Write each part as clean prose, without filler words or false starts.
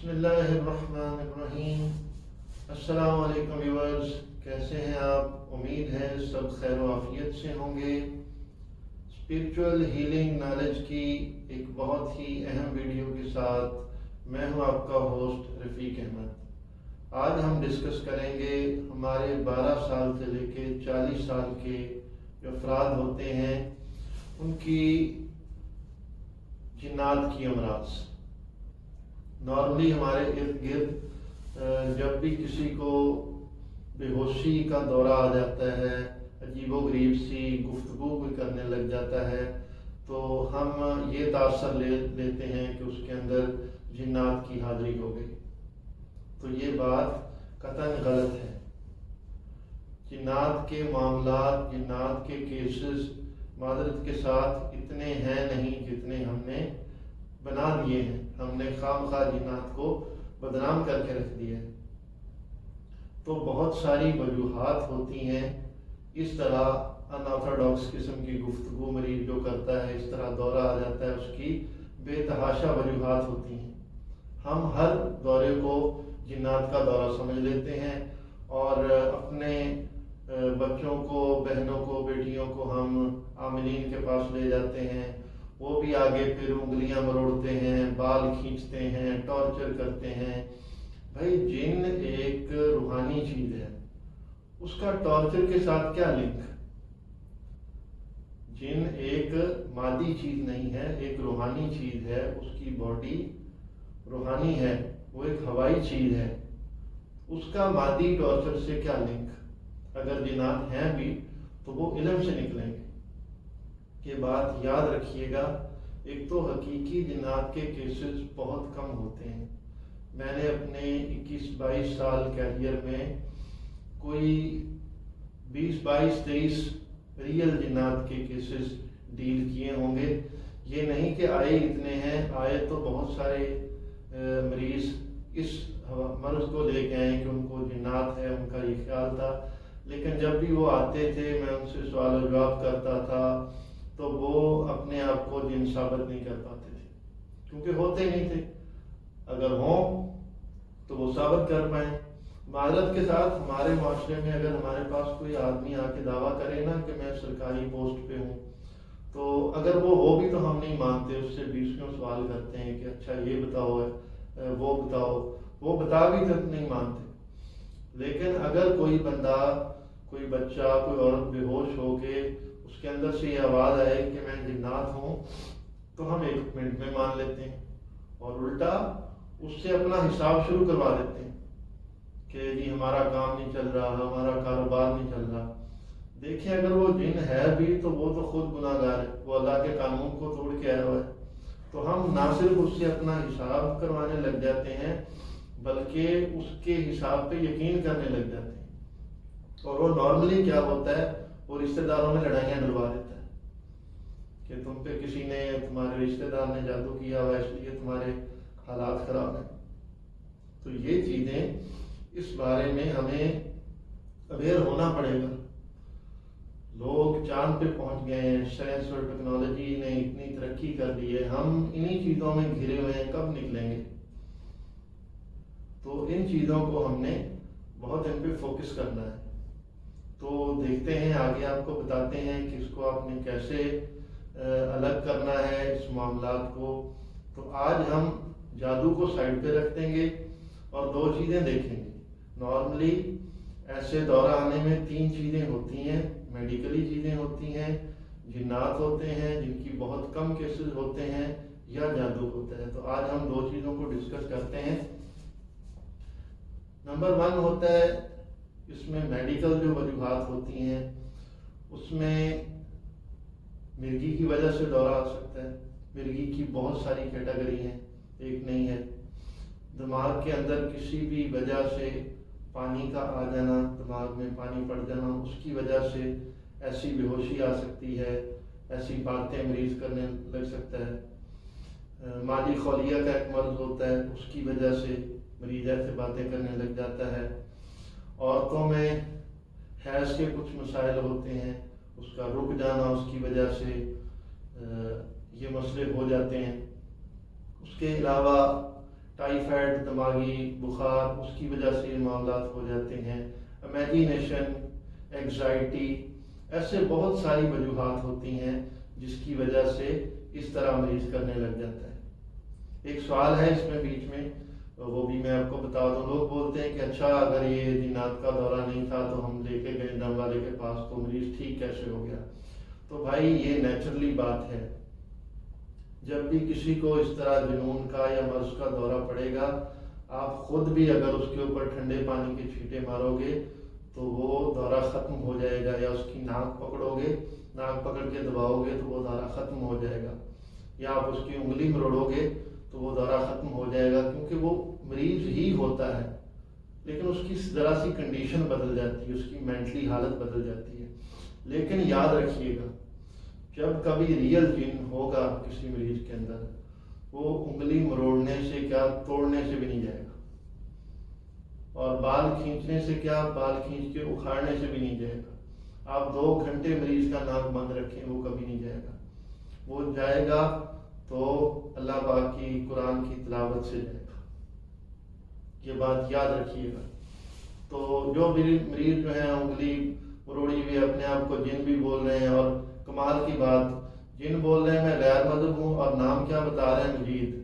بسم اللہ الرحمن الرحیم۔ السلام علیکم ویورز، کیسے ہیں آپ؟ امید ہے سب خیر و عافیت سے ہوں گے۔ اسپرچول ہیلنگ نالج کی ایک بہت ہی اہم ویڈیو کے ساتھ میں ہوں آپ کا ہوسٹ رفیق احمد۔ آج ہم ڈسکس کریں گے ہمارے 12 سال سے لے کے 40 سال کے جو افراد ہوتے ہیں ان کی جنات کی امراض۔ نارملی ہمارے ارد گرد جب بھی کسی کو بے ہوشی کا دورہ آ جاتا ہے، عجیب و غریب سی گفتگو بھی کرنے لگ جاتا ہے، تو ہم یہ تاثر لیتے ہیں کہ اس کے اندر جنات کی حاضری ہو گئی۔ تو یہ بات قطعاً غلط ہے۔ جنات کے معاملات، جنات کے کیسز معذرت کے ساتھ اتنے ہیں نہیں جتنے ہم نے بنا دیے ہیں۔ ہم نے خام خواہ جنات کو بدنام کر کے رکھ دیا ہے۔ تو بہت ساری وجوہات ہوتی ہیں۔ اس طرح ان آرتھوڈاکس قسم کی گفتگو مریض جو کرتا ہے، اس طرح دورہ آ جاتا ہے، اس کی بے تحاشا وجوہات ہوتی ہیں۔ ہم ہر دورے کو جنات کا دورہ سمجھ لیتے ہیں اور اپنے بچوں کو، بہنوں کو، بیٹیوں کو ہم عاملین کے پاس لے جاتے ہیں، وہ بھی آگے پھر انگلیاں مروڑتے ہیں، بال کھینچتے ہیں، ٹارچر کرتے ہیں۔ بھائی جن ایک روحانی چیز ہے، اس کا ٹارچر کے ساتھ کیا لنک؟ جن ایک مادی چیز نہیں ہے، ایک روحانی چیز ہے، اس کی باڈی روحانی ہے، وہ ایک ہوائی چیز ہے، اس کا مادی ٹارچر سے کیا لنک؟ اگر جنات ہیں بھی تو وہ علم سے نکلیں گے۔ یہ بات یاد رکھیے گا۔ ایک تو حقیقی جنات کے کیسز بہت کم ہوتے ہیں۔ میں نے اپنے 21-22 سال کیریئر میں کوئی 20-22-23 ریئل جنات کے کیسز ڈیل کیے ہوں گے۔ یہ نہیں کہ آئے اتنے ہیں، آئے تو بہت سارے مریض اس مرض کو لے کے آئے کہ ان کو جنات ہے، ان کا یہ خیال تھا، لیکن جب بھی وہ آتے تھے میں ان سے سوال و جواب کرتا تھا تو وہ اپنے آپ کو جن ثابت نہیں کر پاتے تھے، کیونکہ ہوتے نہیں تھے۔ اگر ہوں تو وہ ثابت کر پائیں۔ معذرت کے ساتھ ہمارے معاشرے میں اگر ہمارے پاس کوئی آدمی آ کے دعویٰ کرے نا کہ میں سرکاری پوسٹ پہ ہوں، تو اگر وہ ہو بھی تو ہم نہیں مانتے، اس سے 20 سوال کرتے ہیں کہ اچھا یہ بتاؤ، وہ بتاؤ، وہ بتا بھی تک نہیں مانتے۔ لیکن اگر کوئی بندہ، کوئی بچہ، کوئی عورت بے ہوش ہو کے اس کے اندر سے یہ آواز آئے کہ میں جنات ہوں، تو ہم 1 منٹ میں مان لیتے ہیں اور الٹا اس سے اپنا حساب شروع کروا دیتے ہیں کہ جی ہمارا کام نہیں چل رہا، ہمارا کاروبار نہیں چل رہا۔ دیکھیں اگر وہ جن ہے بھی تو وہ تو خود گناہ گار ہے، وہ اللہ کے قانون کو توڑ کے آیا ہوا ہے۔ تو ہم نہ صرف اس سے اپنا حساب کروانے لگ جاتے ہیں بلکہ اس کے حساب پہ یقین کرنے لگ جاتے ہیں۔ اور وہ نارملی کیا ہوتا ہے، وہ رشتہ داروں میں لڑائیاں ڈلوا دیتا ہے کہ تم پہ کسی نے، تمہارے رشتہ دار نے جادو کیا ہوا اس لیے تمہارے حالات خراب ہیں۔ تو یہ چیزیں، اس بارے میں ہمیں اویئر ہونا پڑے گا۔ لوگ چاند پہ پہنچ گئے ہیں، سائنس اور ٹیکنالوجی نے اتنی ترقی کر دی ہے، ہم انہی چیزوں میں گھرے ہوئے ہیں، کب نکلیں گے؟ تو ان چیزوں کو ہم نے بہت ان پہ فوکس کرنا ہے۔ تو دیکھتے ہیں آگے، آپ کو بتاتے ہیں کہ اس کو آپ نے کیسے الگ کرنا ہے اس معاملات کو۔ تو آج ہم جادو کو سائڈ پہ رکھ دیں گے اور 2 چیزیں دیکھیں گے۔ نارملی ایسے دورہ آنے میں 3 چیزیں ہوتی ہیں، میڈیکلی چیزیں ہوتی ہیں، جنات ہوتے ہیں جن کی بہت کم کیسز ہوتے ہیں، یا جادو ہوتا ہے۔ تو آج ہم 2 چیزوں کو ڈسکس کرتے ہیں۔ نمبر 1 ہوتا ہے، اس میں میڈیکل جو وجوہات ہوتی ہیں، اس میں مرگی کی وجہ سے دورہ آ سکتا ہے۔ مرگی کی بہت ساری کیٹیگری ہیں، ایک نہیں ہے۔ دماغ کے اندر کسی بھی وجہ سے پانی کا آ جانا، دماغ میں پانی پڑ جانا، اس کی وجہ سے ایسی بے ہوشی آ سکتی ہے، ایسی باتیں مریض کرنے لگ سکتا ہے۔ مادی خولیہ کا ایک مرض ہوتا ہے، اس کی وجہ سے مریض ایسے باتیں کرنے لگ جاتا ہے۔ عورتوں میں حیض کے کچھ مسائل ہوتے ہیں، اس کا رک جانا، اس کی وجہ سے یہ مسئلے ہو جاتے ہیں۔ اس کے علاوہ ٹائیفائڈ دماغی بخار اس کی وجہ سے یہ معاملات ہو جاتے ہیں، امیجینیشن، ایگزائٹی، ایسے بہت ساری وجوہات ہوتی ہیں جس کی وجہ سے اس طرح مریض کرنے لگ جاتا ہے۔ ایک سوال ہے اس میں بیچ میں، وہ بھی میں آپ کو بتا دوں۔ لوگ بولتے ہیں کہ اچھا اگر یہ جنات کا دورہ نہیں تھا تو ہم لے کے گئے دم والے کے پاس تو مریض ٹھیک کیسے ہو گیا؟ تو بھائی یہ نیچرلی بات ہے، جب بھی کسی کو اس طرح جنون کا یا مرض کا دورہ پڑے گا، آپ خود بھی اگر اس کے اوپر ٹھنڈے پانی کے چھینٹے مارو گے تو وہ دورہ ختم ہو جائے گا، یا اس کی ناک پکڑو گے، ناک پکڑ کے دباؤ گے تو وہ دورہ ختم ہو جائے گا، یا آپ اس کی انگلی مروڑو گے تو وہ دورہ ختم ہو جائے گا، کیونکہ وہ مریض ہی ہوتا ہے، لیکن اس کی ذرا سی کنڈیشن بدل جاتی ہے، اس کی مینٹلی حالت بدل جاتی ہے۔ لیکن یاد رکھیے گا، جب کبھی ریئل جن ہوگا کسی مریض کے اندر، وہ انگلی مروڑنے سے کیا توڑنے سے بھی نہیں جائے گا، اور بال کھینچنے سے کیا بال کھینچ کے اکھاڑنے سے بھی نہیں جائے گا۔ آپ 2 گھنٹے مریض کا ناک بند رکھیں، وہ کبھی نہیں جائے گا۔ وہ جائے گا تو اللہ پاک کی قرآن کی تلاوت سے جائے گا، یہ بات یاد رکھیے گا۔ تو جو مریض جو ہے انگلی مروڑی ہوئی اپنے آپ کو جن بھی بول رہے ہیں، اور کمال کی بات، جن بول رہے ہیں میں غیر مذہب ہوں، اور نام کیا بتا رہے ہیں مجید،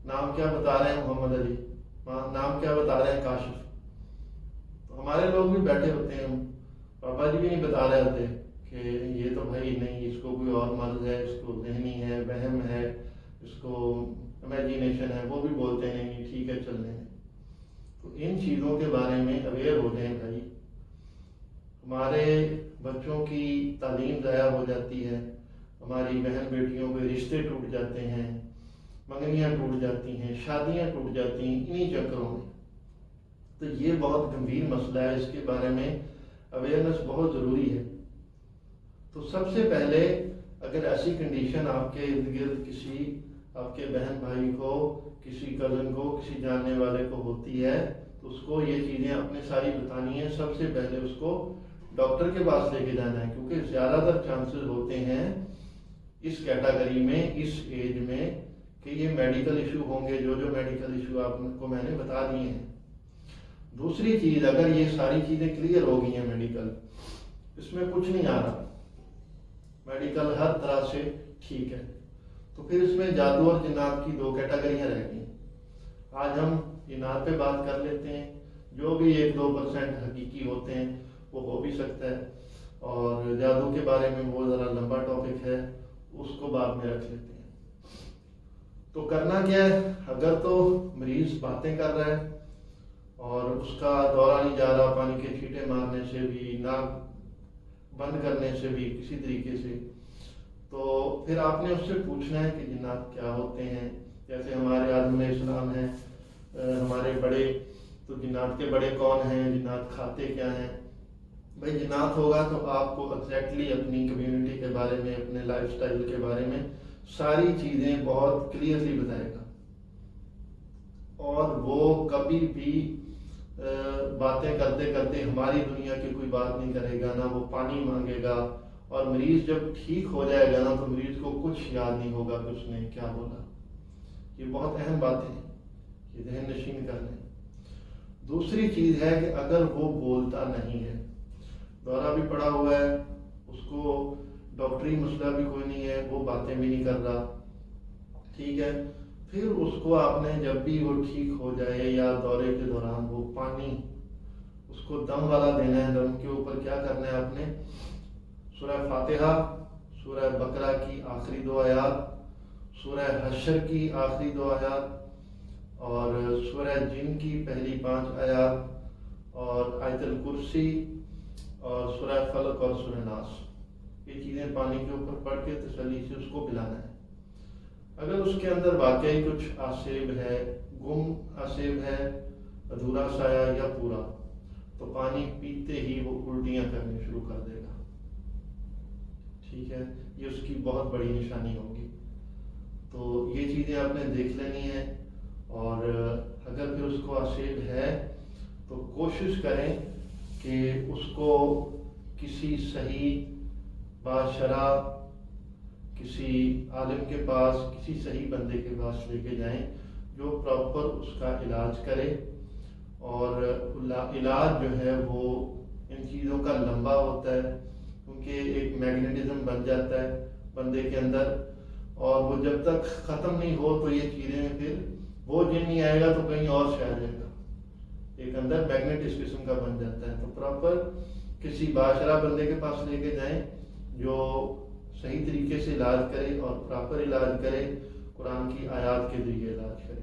نام کیا بتا رہے ہیں محمد علی، نام کیا بتا رہے ہیں کاشف۔ تو ہمارے لوگ بھی بیٹھے ہوتے ہیں، پاپا جی بھی نہیں بتا رہے ہوتے کہ یہ تو بھائی نہیں، اس کو کوئی اور مرض ہے، اس کو ذہنی ہے، وہم ہے، اس کو امیجینیشن ہے، وہ بھی بولتے ہیں نہیں ٹھیک ہے چلنے ہیں۔ تو ان چیزوں کے بارے میں اویئر ہو جائیں بھائی، ہمارے بچوں کی تعلیم ضائع ہو جاتی ہے، ہماری بہن بیٹیوں کے رشتے ٹوٹ جاتے ہیں، منگنیاں ٹوٹ جاتی ہیں، شادیاں ٹوٹ جاتی ہیں انہی چکروں میں۔ تو یہ بہت گمبھیر مسئلہ ہے، اس کے بارے میں اویئرنیس بہت ضروری ہے۔ تو سب سے پہلے اگر ایسی کنڈیشن آپ کے ارد گرد کسی آپ کے بہن بھائی کو، کسی کزن کو، کسی جاننے والے کو ہوتی ہے، تو اس کو یہ چیزیں اپنے ساری بتانی ہیں۔ سب سے پہلے اس کو ڈاکٹر کے پاس لے کے جانا ہے، کیونکہ زیادہ تر چانسز ہوتے ہیں اس کیٹاگری میں، اس ایج میں، کہ یہ میڈیکل ایشو ہوں گے، جو میڈیکل ایشو آپ کو میں نے بتا دیے ہیں۔ دوسری چیز، اگر یہ ساری چیزیں کلیئر ہو گئی ہیں میڈیکل، اس میں کچھ نہیں آ رہا، میڈیکل ہر طرح سے ٹھیک ہے، تو پھر اس میں جادو اور جنات کی 2 کیٹاگریاں رہ گئی۔ آج ہم جنات پہ بات کر لیتے ہیں، جو بھی 1-2% حقیقی ہوتے ہیں وہ ہو بھی سکتا ہے، اور جادو کے بارے میں وہ ذرا لمبا ٹاپک ہے، اس کو بعد میں رکھ لیتے ہیں۔ تو کرنا کیا ہے، اگر تو مریض باتیں کر رہا ہے اور اس کا دورہ نہیں جا رہا، پانی کے چھینٹے مارنے سے بھی، ناک بند کرنے سے بھی، کسی طریقے سے، تو پھر آپ نے اس سے پوچھنا ہے کہ جنات کیا ہوتے ہیں۔ جیسے ہمارے آدم علیہ السلام ہیں، ہمارے بڑے، تو جنات کے بڑے کون ہیں، جنات کھاتے کیا ہیں؟ بھائی جنات ہوگا تو آپ کو ایگزیکٹلی اپنی کمیونٹی کے بارے میں، اپنے لائف سٹائل کے بارے میں ساری چیزیں بہت کلیئرلی بتائے گا، اور وہ کبھی بھی باتیں کرتے کرتے ہماری دنیا کی کوئی بات نہیں کرے گا، نہ وہ پانی مانگے گا، اور مریض جب ٹھیک ہو جائے گا نا تو مریض کو کچھ یاد نہیں ہوگا کہ اس نے کیا بولا۔ یہ بہت اہم باتیں ہیں، یہ ذہن نشین کر لیں۔ دوسری چیز ہے کہ اگر وہ بولتا نہیں ہے، دورہ بھی پڑا ہوا ہے، اس کو ڈاکٹری مسئلہ بھی کوئی نہیں ہے، وہ باتیں بھی نہیں کر رہا، ٹھیک ہے، پھر اس کو آپ نے جب بھی وہ ٹھیک ہو جائے یا دورے کے دوران وہ پانی اس کو دم والا دینا ہے، دم کے اوپر کیا کرنا ہے آپ نے، سورہ فاتحہ، سورہ بقرہ کی آخری 2 آیات، سورہ حشر کی آخری 2 آیات، اور سورہ جن کی پہلی 5 آیات، اور آیت الکرسی، اور سورہ فلق اور سورہ ناس، یہ چیزیں پانی کے اوپر پڑھ کے تسلی سے اس کو پلانا ہے۔ اگر اس کے اندر واقعی کچھ آسیب ہے، گم آسیب ہے، ادھورا سایہ یا پورا، تو پانی پیتے ہی وہ الٹیاں کرنے شروع کر دے گا، ٹھیک ہے، یہ اس کی بہت بڑی نشانی ہوگی۔ تو یہ چیزیں آپ نے دیکھ لینی ہے، اور اگر پھر اس کو آسیب ہے تو کوشش کریں کہ اس کو کسی صحیح باشرع، کسی عالم کے پاس، کسی صحیح بندے کے پاس لے کے جائیں، جو پراپر اس کا علاج کرے، اور علاج جو ہے وہ ان چیزوں کا لمبا ہوتا ہے، کیونکہ ایک میگنیٹزم بن جاتا ہے بندے کے اندر، اور وہ جب تک ختم نہیں ہو تو یہ چیزیں پھر وہ جن نہیں آئے گا تو کہیں اور سے آ جائے گا، ایک اندر میگنیٹ اس قسم کا بن جاتا ہے۔ تو پراپر کسی باشرہ بندے کے پاس لے کے جائیں جو صحیح طریقے سے علاج کرے اور پراپر علاج کرے، قرآن کی آیات کے ذریعے علاج کرے۔